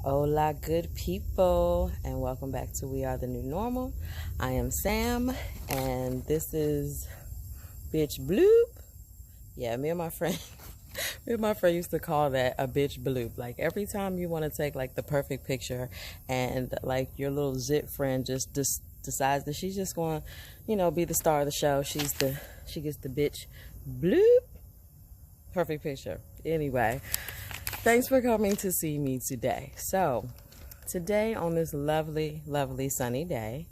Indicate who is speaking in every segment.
Speaker 1: Hola, good people, and welcome back to We Are the New Normal. I am Sam, and this is Bitch Bloop. Yeah, me and my friend, used to call that a bitch bloop. Like every time you want to take like the perfect picture, and like your little zit friend just decides that she's just going to, be the star of the show. She gets the bitch bloop perfect picture. Anyway. Thanks for coming to see me today. So, today on this lovely, lovely sunny day,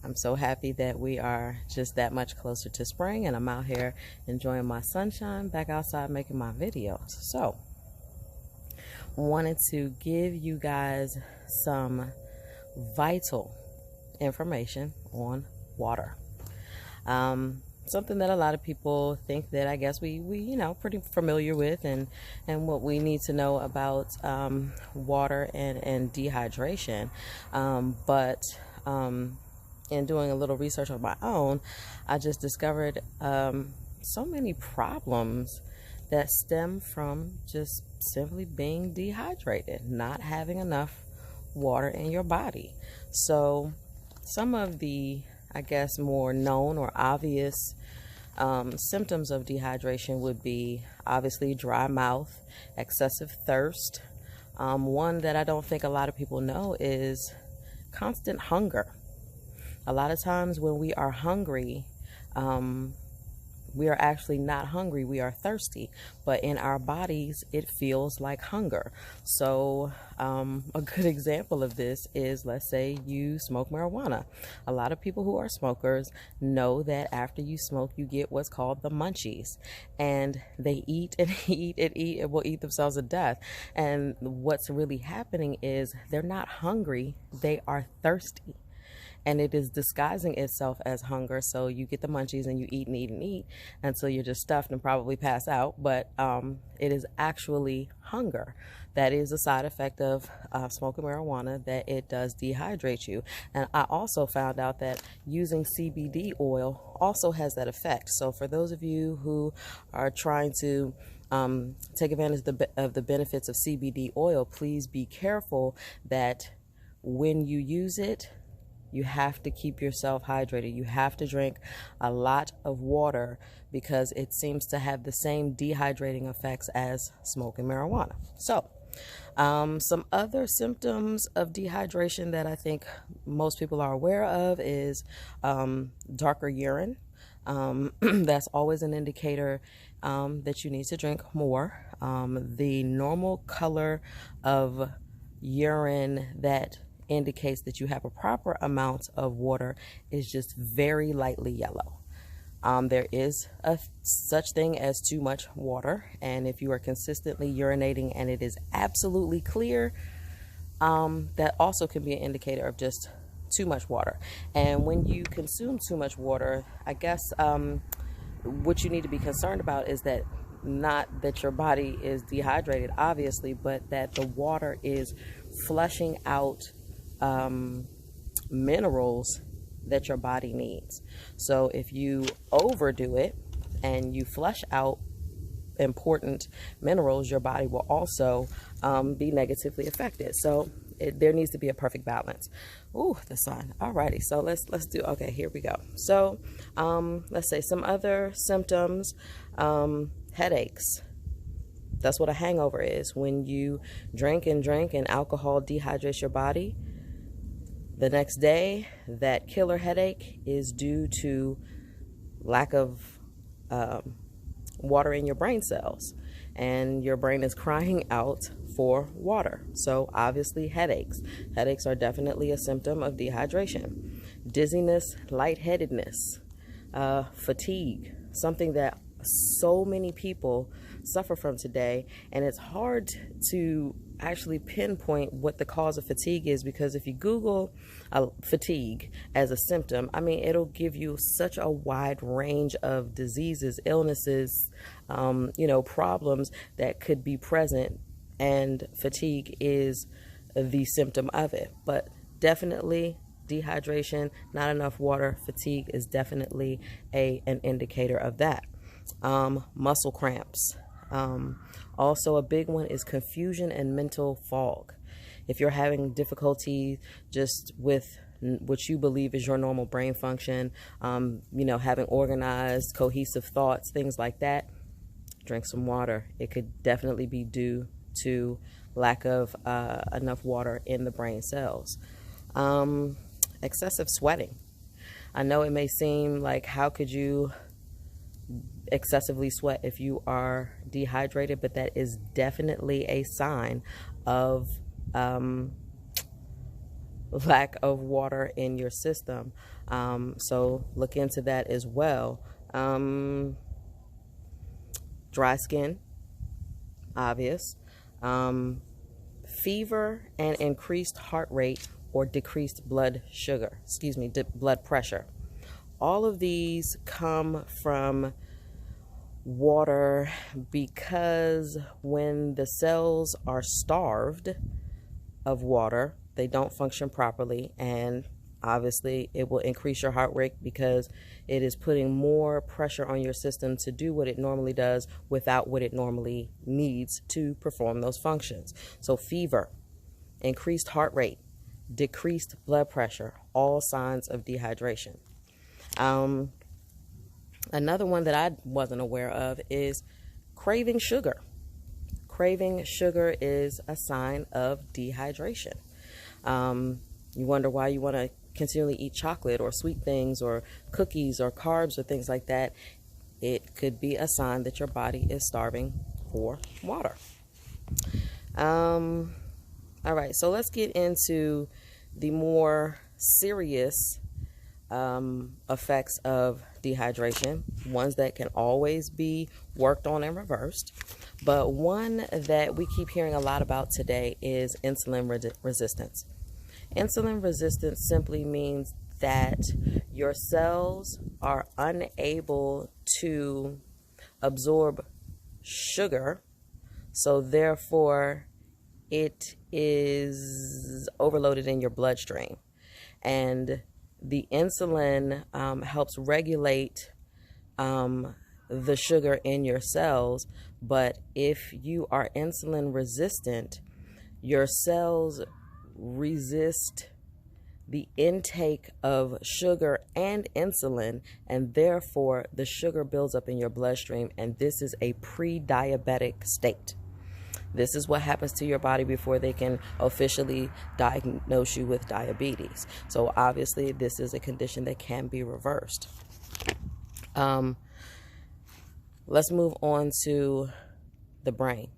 Speaker 1: I'm so happy that we are just that much closer to spring and I'm out here enjoying my sunshine, back outside making my videos. So, wanted to give you guys some vital information on water. Something that a lot of people think that I guess we pretty familiar with, and what we need to know about water and dehydration. But in doing a little research on my own, I just discovered so many problems that stem from just simply being dehydrated, not having enough water in your body. So some of the, I guess, more known or obvious symptoms of dehydration would be obviously dry mouth, excessive thirst. One that I don't think a lot of people know is constant hunger. A lot of times when we are hungry, we are actually not hungry, we are thirsty, but in our bodies it feels like hunger. So a good example of this is, let's say you smoke marijuana. A lot of people who are smokers know that after you smoke you get what's called the munchies, and they eat and eat and eat and will eat themselves to death. And what's really happening is they're not hungry, they are thirsty. And it is disguising itself as hunger. So you get the munchies and you eat and eat and eat until you're just stuffed and probably pass out. But it is actually hunger. That is a side effect of smoking marijuana, that it does dehydrate you. And I also found out that using CBD oil also has that effect. So for those of you who are trying to take advantage of the benefits of CBD oil, please be careful that when you use it, you have to keep yourself hydrated. You have to drink a lot of water because it seems to have the same dehydrating effects as smoking marijuana. So, some other symptoms of dehydration that I think most people are aware of is darker urine. That's always an indicator that you need to drink more. The normal color of urine that indicates that you have a proper amount of water is just very lightly yellow. There is a such thing as too much water, and if you are consistently urinating and it is absolutely clear, that also can be an indicator of just too much water. And when you consume too much water, I guess what you need to be concerned about is that not that your body is dehydrated, obviously, but that the water is flushing out minerals that your body needs. So if you overdo it and you flush out important minerals, your body will also be negatively affected. So there needs to be a perfect balance. Ooh, the sun. Alrighty, so let's do, okay, here we go. So let's say some other symptoms. Headaches. That's what a hangover is. When you drink and alcohol dehydrates your body, the next day, that killer headache is due to lack of water in your brain cells, and your brain is crying out for water. So obviously headaches. Headaches are definitely a symptom of dehydration. Dizziness, lightheadedness, fatigue, something that so many people suffer from today, and it's hard to actually pinpoint what the cause of fatigue is, because if you Google fatigue as a symptom, I mean, it'll give you such a wide range of diseases, illnesses, problems that could be present, and fatigue is the symptom of it. But definitely dehydration, not enough water, fatigue is definitely an indicator of that. Muscle cramps. Also a big one is confusion and mental fog. If you're having difficulty just with what you believe is your normal brain function, having organized, cohesive thoughts, things like that, drink some water. It could definitely be due to lack of enough water in the brain cells. Excessive sweating. I know it may seem like, how could you excessively sweat if you are dehydrated, but that is definitely a sign of lack of water in your system. So look into that as well. Dry skin, obvious. Fever and increased heart rate or decreased blood pressure. All of these come from water, because when the cells are starved of water, they don't function properly, and obviously it will increase your heart rate because it is putting more pressure on your system to do what it normally does without what it normally needs to perform those functions. So fever, increased heart rate, decreased blood pressure, all signs of dehydration. Another one that I wasn't aware of is craving sugar. Craving sugar is a sign of dehydration. You wonder why you want to continually eat chocolate or sweet things or cookies or carbs or things like that. It could be a sign that your body is starving for water. All right, so let's get into the more serious effects of dehydration, ones that can always be worked on and reversed. But one that we keep hearing a lot about today is insulin resistance. Insulin resistance simply means that your cells are unable to absorb sugar, so therefore it is overloaded in your bloodstream. And the insulin helps regulate the sugar in your cells, but if you are insulin resistant, your cells resist the intake of sugar and insulin, and therefore the sugar builds up in your bloodstream, and this is a pre-diabetic state. This is what happens to your body before they can officially diagnose you with diabetes. So obviously this is a condition that can be reversed. Let's move on to the brain.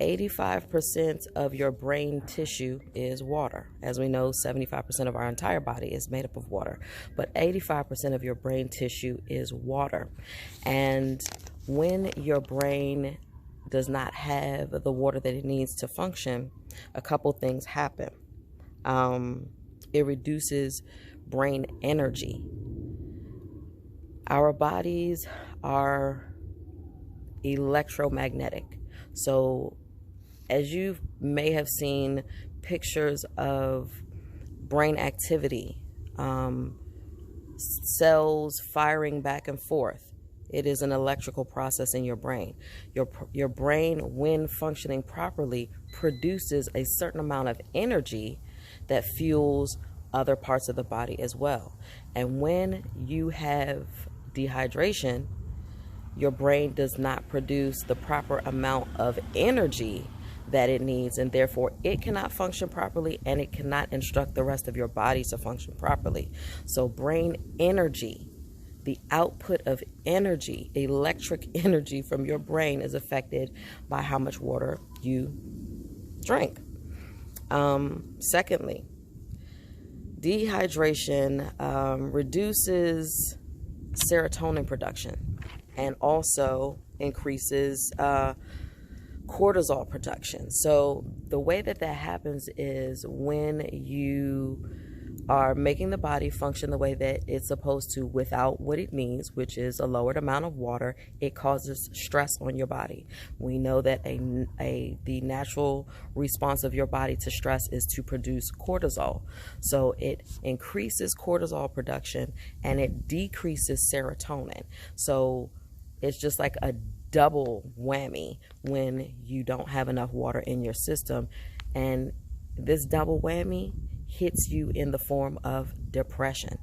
Speaker 1: 85% of your brain tissue is water. As we know, 75% of our entire body is made up of water, but 85% of your brain tissue is water. And when your brain does not have the water that it needs to function, a couple things happen. It reduces brain energy. Our bodies are electromagnetic. So as you may have seen pictures of brain activity, cells firing back and forth, it is an electrical process in your brain. Your brain, when functioning properly, produces a certain amount of energy that fuels other parts of the body as well. And when you have dehydration, your brain does not produce the proper amount of energy that it needs, and therefore it cannot function properly, and it cannot instruct the rest of your body to function properly. So brain energy, the output of energy, electric energy from your brain, is affected by how much water you drink. Secondly, dehydration reduces serotonin production and also increases cortisol production. So the way that happens is when you are making the body function the way that it's supposed to without what it needs, which is a lowered amount of water, it causes stress on your body. We know that the natural response of your body to stress is to produce cortisol. So it increases cortisol production and it decreases serotonin. So it's just like a double whammy when you don't have enough water in your system. And this double whammy hits you in the form of depression.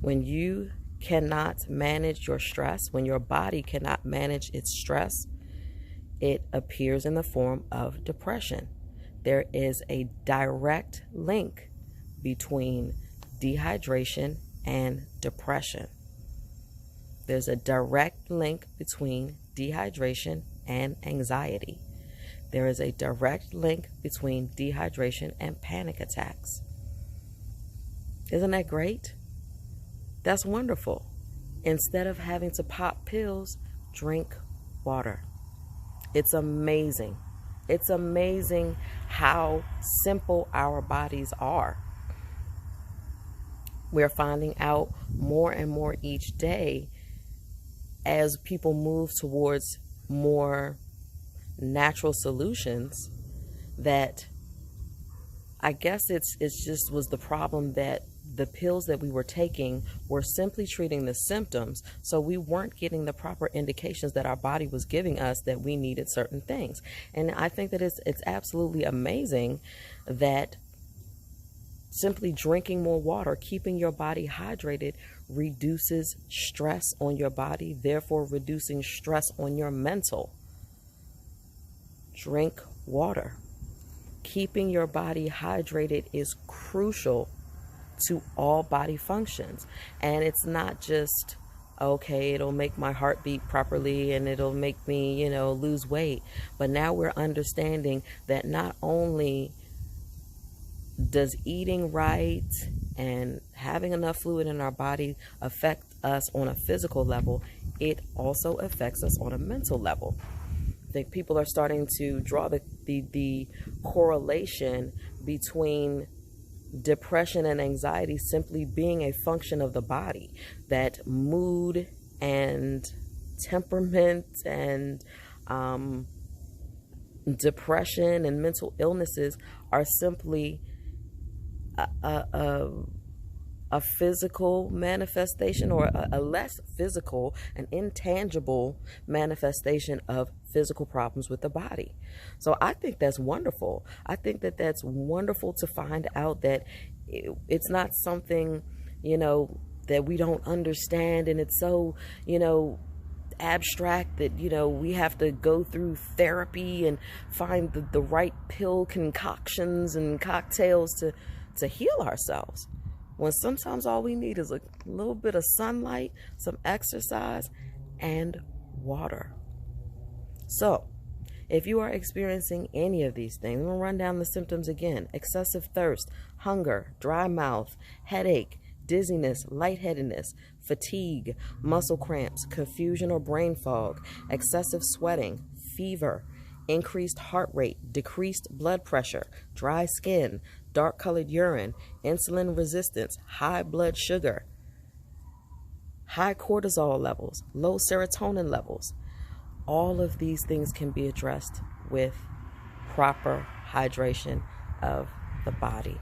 Speaker 1: When you cannot manage your stress, when your body cannot manage its stress, it appears in the form of depression. There is a direct link between dehydration and depression. There's a direct link between dehydration and anxiety. There is a direct link between dehydration and panic attacks. Isn't that great? That's wonderful. Instead of having to pop pills, drink water. It's amazing. It's amazing how simple our bodies are. We're finding out more and more each day as people move towards more natural solutions that I guess it's just was the problem that the pills that we were taking were simply treating the symptoms, so we weren't getting the proper indications that our body was giving us that we needed certain things. And I think that it's absolutely amazing that simply drinking more water, keeping your body hydrated, reduces stress on your body, therefore reducing stress on your mental. Drink water. Keeping your body hydrated is crucial to all body functions. And it's not just, okay, it'll make my heart beat properly and it'll make me, lose weight. But now we're understanding that not only does eating right and having enough fluid in our body affect us on a physical level, it also affects us on a mental level. I think people are starting to draw the correlation between depression and anxiety simply being a function of the body, that mood and temperament and depression and mental illnesses are simply a physical manifestation, or a less physical, an intangible manifestation of physical problems with the body. So I think that's wonderful. I think that that's wonderful to find out that it's not something, that we don't understand, and it's so, abstract that, we have to go through therapy and find the right pill concoctions and cocktails to heal ourselves, when sometimes all we need is a little bit of sunlight, some exercise, and water. So if you are experiencing any of these things, I'm going to run down the symptoms again: excessive thirst, hunger, dry mouth, headache, dizziness, lightheadedness, fatigue, muscle cramps, confusion or brain fog, excessive sweating, fever, increased heart rate, decreased blood pressure, dry skin, dark colored urine, insulin resistance, high blood sugar, high cortisol levels, low serotonin levels. All of these things can be addressed with proper hydration of the body.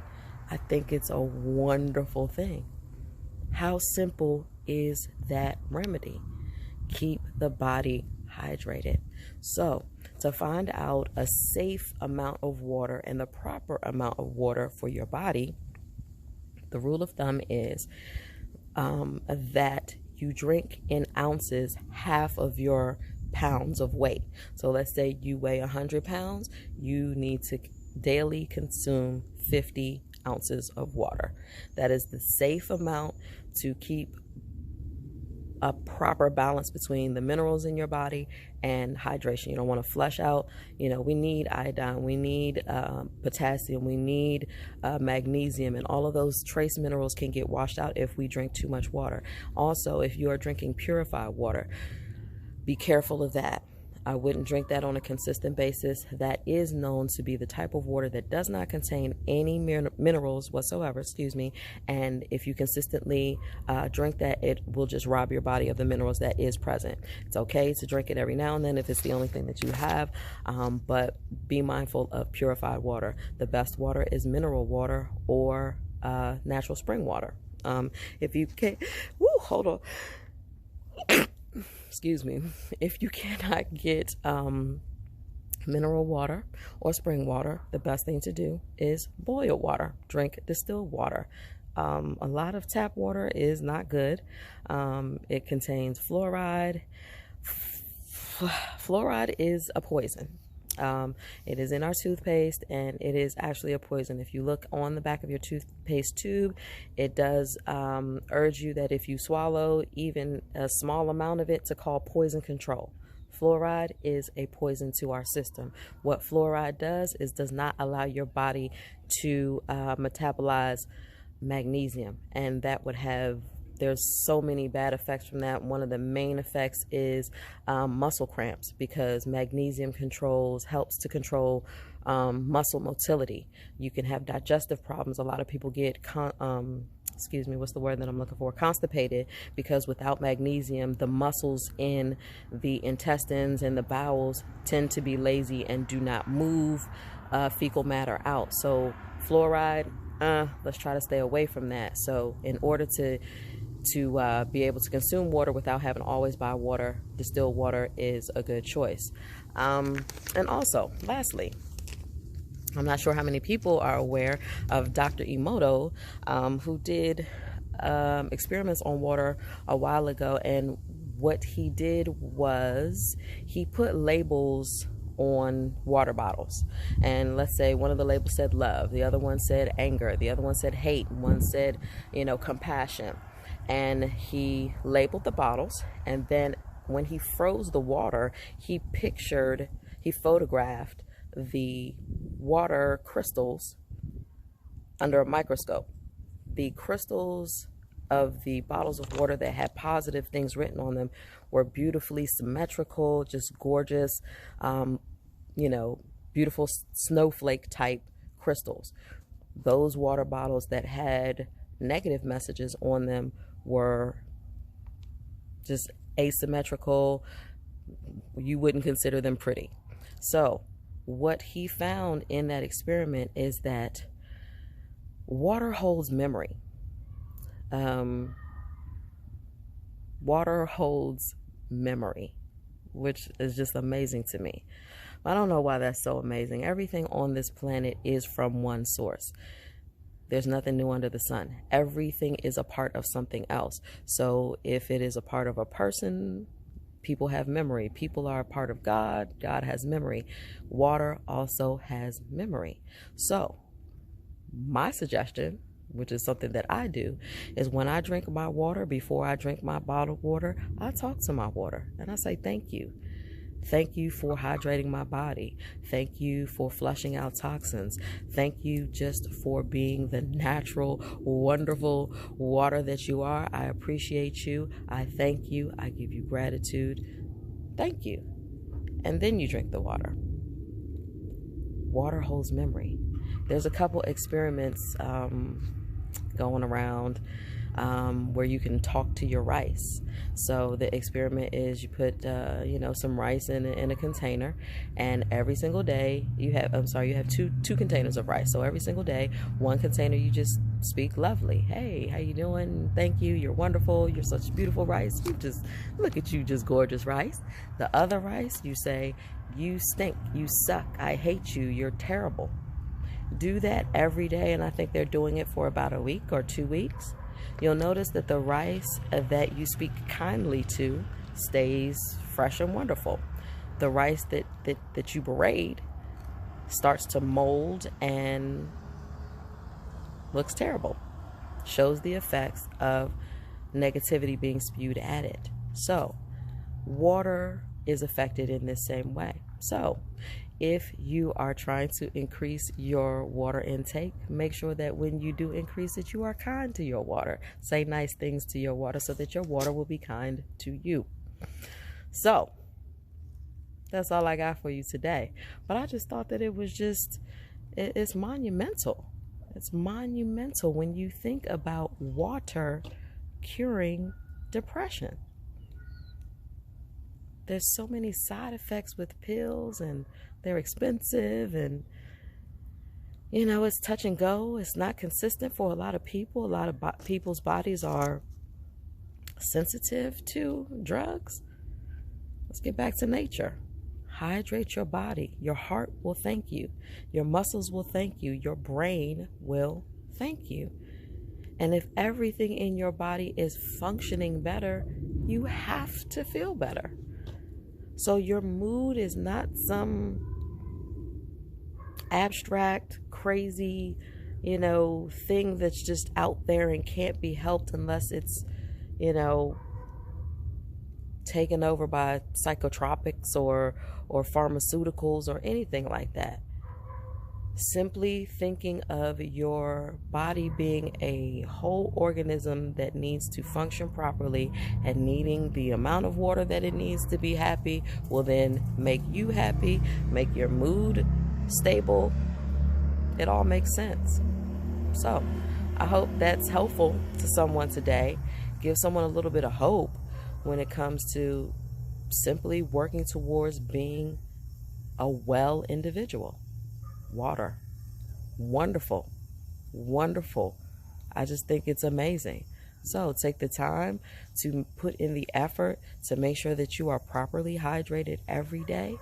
Speaker 1: I think it's a wonderful thing. How simple is that remedy? Keep the body hydrated. So, to find out a safe amount of water and the proper amount of water for your body, the rule of thumb is that you drink in ounces half of your pounds of weight. So let's say you weigh 100 pounds, you need to daily consume 50 ounces of water. That is the safe amount to keep a proper balance between the minerals in your body and hydration. You don't want to flush out. We need iodine, we need potassium, we need magnesium, and all of those trace minerals can get washed out if we drink too much water. Also, if you are drinking purified water, be careful of that. I wouldn't drink that on a consistent basis. That is known to be the type of water that does not contain any minerals whatsoever, and if you consistently drink that, it will just rob your body of the minerals that is present. It's okay to drink it every now and then if it's the only thing that you have, but be mindful of purified water. The best water is mineral water or natural spring water. If you can't, hold on. Excuse me. If you cannot get mineral water or spring water, the best thing to do is boil water. Drink distilled water. A lot of tap water is not good. It contains fluoride. Fluoride is a poison. It is in our toothpaste, and it is actually a poison. If you look on the back of your toothpaste tube, it does urge you that if you swallow even a small amount of it, to call poison control. Fluoride is a poison to our system. What fluoride does not allow your body to metabolize magnesium, and that would have, there's so many bad effects from that. One of the main effects is muscle cramps, because magnesium helps to control muscle motility. You can have digestive problems. A lot of people get what's the word that I'm looking for? Constipated, because without magnesium, the muscles in the intestines and the bowels tend to be lazy and do not move fecal matter out. So fluoride, let's try to stay away from that. So in order to be able to consume water without having to always buy water, distilled water is a good choice. And also, lastly, I'm not sure how many people are aware of Dr. Emoto, who did experiments on water a while ago. And what he did was he put labels on water bottles. And let's say one of the labels said love, the other one said anger, the other one said hate, one said, compassion. And he labeled the bottles, and then when he froze the water, he photographed the water crystals under a microscope. The crystals of the bottles of water that had positive things written on them were beautifully symmetrical, just gorgeous, beautiful snowflake type crystals. Those water bottles that had negative messages on them were just asymmetrical. You wouldn't consider them pretty. So what he found in that experiment is that water holds memory. Water holds memory, which is just amazing to me. I don't know why that's so amazing. Everything on this planet is from one source. There's nothing new under the sun. Everything is a part of something else. So if it is a part of a person, people have memory. People are a part of God. God has memory. Water also has memory. So my suggestion, which is something that I do, is when I drink my water, before I drink my bottled water, I talk to my water and I say, thank you. Thank you for hydrating my body. Thank you for flushing out toxins. Thank you just for being the natural, wonderful water that you are. I appreciate you. I thank you. I give you gratitude. Thank you. And then you drink the water. Water holds memory. There's a couple experiments going around where you can talk to your rice. So the experiment is you put some rice in a container, and every single day you have two containers of rice. So every single day, one container you just speak lovely. Hey, how you doing? Thank you. You're wonderful. You're such beautiful rice. You just look at you, just gorgeous rice. The other rice you say, you stink. You suck. I hate you. You're terrible. Do that every day, and I think they're doing it for about a week or 2 weeks. You'll notice that the rice that you speak kindly to stays fresh and wonderful. The rice that you berate starts to mold and looks terrible. Shows the effects of negativity being spewed at it. So water is affected in this same way. So if you are trying to increase your water intake, make sure that when you do increase it, you are kind to your water. Say nice things to your water so that your water will be kind to you. So that's all I got for you today. But I just thought that it was it's monumental. It's monumental when you think about water curing depression. There's so many side effects with pills, and they're expensive, and it's touch and go. It's not consistent for a lot of people. A lot of people's bodies are sensitive to drugs. Let's get back to nature. Hydrate your body. Your heart will thank you. Your muscles will thank you. Your brain will thank you. And if everything in your body is functioning better, you have to feel better. So your mood is not some abstract, crazy, thing that's just out there and can't be helped unless it's, taken over by psychotropics or pharmaceuticals or anything like that. Simply thinking of your body being a whole organism that needs to function properly and needing the amount of water that it needs to be happy will then make you happy, make your mood stable. It all makes sense. So I hope that's helpful to someone today. Give someone a little bit of hope when it comes to simply working towards being a well individual. Water. Wonderful. Wonderful. I just think it's amazing. So take the time to put in the effort to make sure that you are properly hydrated every day.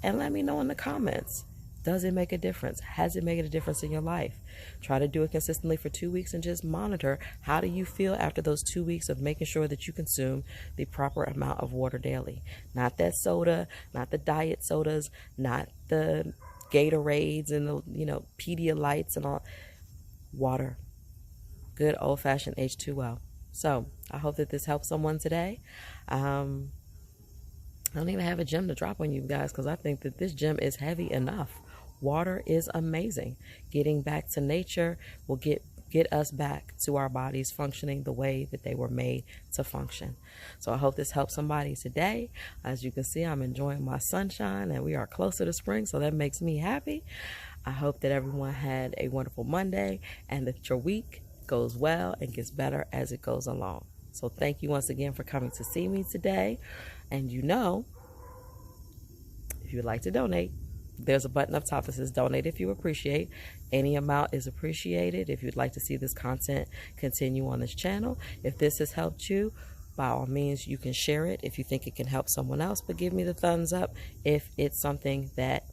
Speaker 1: And let me know in the comments. Does it make a difference? Has it made a difference in your life? Try to do it consistently for 2 weeks and just monitor how do you feel after those 2 weeks of making sure that you consume the proper amount of water daily. Not that soda, not the diet sodas, not the Gatorades and the, Pedialytes and all. Water. Good old-fashioned H2O. So I hope that this helps someone today. I don't even have a gem to drop on you guys because I think that this gem is heavy enough. Water is amazing. Getting back to nature will get us back to our bodies functioning the way that they were made to function. So I hope this helps somebody today. As you can see, I'm enjoying my sunshine and we are closer to spring, so that makes me happy. I hope that everyone had a wonderful Monday and that your week goes well and gets better as it goes along. So thank you once again for coming to see me today. And if you'd like to donate, there's a button up top that says donate if you appreciate. Any amount is appreciated if you'd like to see this content continue on this channel. If this has helped you, by all means, you can share it if you think it can help someone else, but give me the thumbs up if it's something that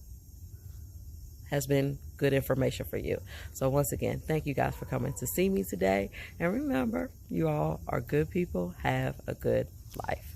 Speaker 1: has been good information for you. So once again, thank you guys for coming to see me today. And remember, you all are good people. Have a good life.